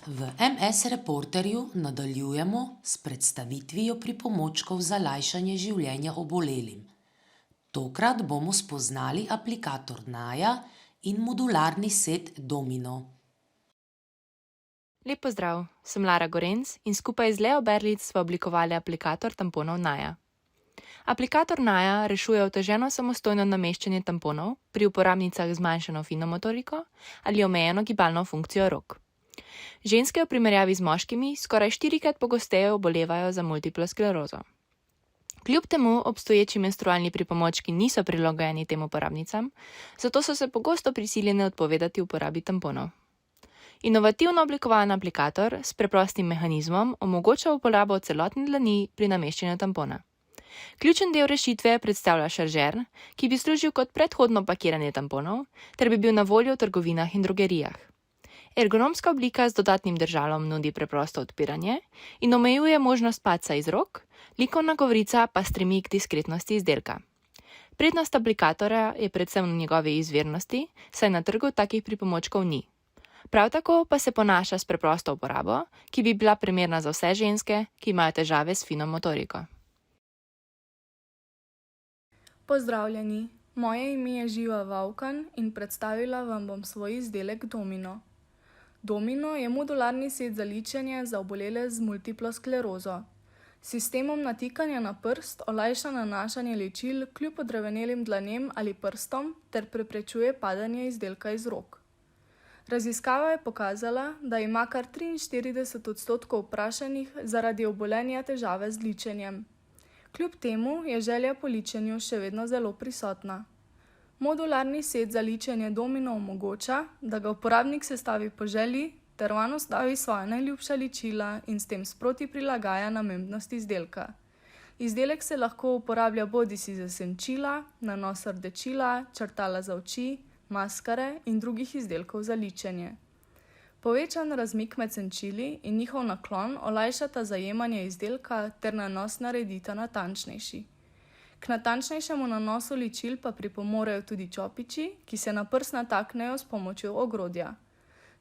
V MS Reporterju nadaljujemo s predstavitvijo pripomočkov za lajšanje življenja obolelim. Tokrat bomo spoznali aplikator Naja in modularni set Domino. Lep pozdrav, sem Lara Gorenc in skupaj z Leo Berlic sva oblikovali aplikator tamponov Naja. Aplikator Naja rešuje oteženo samostojno nameščanje tamponov pri uporabnicah z zmanjšano fino motoriko ali omejeno gibalno funkcijo rok. Ženske v primerjavi z moškimi skoraj 4-krat pogosteje obolevajo za multiplo sklerozo. Kljub temu obstoječi menstrualni pripomočki niso prilagojeni tem uporabnicam, zato so se pogosto prisiljene odpovedati uporabi tamponov. Inovativno oblikovan aplikator s preprostim mehanizmom omogoča uporabo celotne dlani pri nameščanju tampona. Ključen del rešitve predstavlja šaržer, ki bi služil kot predhodno pakiranje tamponov, ter bi bil na voljo v trgovinah in drogerijah. Ergonomska oblika z dodatnim držalom nudi preprosto odpiranje in omejuje možnost padca iz rok, likovna govorica pa stremi k diskretnosti izdelka. Prednost aplikatorja je predvsem v njegovi izvirnosti, saj na trgu takih pripomočkov ni. Prav tako pa se ponaša s preprosto uporabo, ki bi bila primerna za vse ženske, ki imajo težave s fino motoriko. Pozdravljeni, moje ime je Živa Vavkan in predstavila vam bom svoj izdelek Domino. Domino je modularni set za ličenje za obolele z multiplo sklerozo. S sistemom natikanja na prst olajša nanašanje ličil kljub odrevenelim dlanem ali prstom ter preprečuje padanje izdelka iz rok. Raziskava je pokazala, da ima kar 43% vprašanih zaradi obolenja težave z ličenjem. Kljub temu je želja po ličenju še vedno zelo prisotna. Modularni set za ličenje Domino omogoča, da ga uporabnik sestavi po želji ter vanj vstavi svoja najljubša ličila in s tem sproti prilagaja namembnost izdelka. Izdelek se lahko uporablja bodisi za senčila, nanos rdečila, črtala za oči, maskare in drugih izdelkov za ličenje. Povečan razmik med senčili in njihov naklon olajšata zajemanje izdelka ter nanos naredita natančnejši. K natančnejšemu nanosu ličil pa pripomorejo tudi čopiči, ki se na prst nataknejo s pomočjo ogrodja.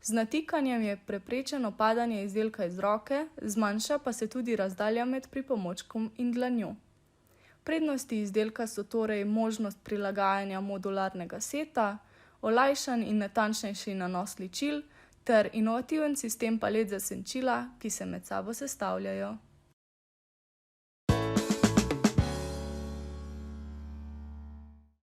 Z natikanjem je preprečeno padanje izdelka iz roke, zmanjša pa se tudi razdalja med pripomočkom in dlanjo. Prednosti izdelka so torej možnost prilagajanja modularnega seta, olajšan in natančnejši nanos ličil ter inovativen sistem palet za senčila, ki se med sabo sestavljajo.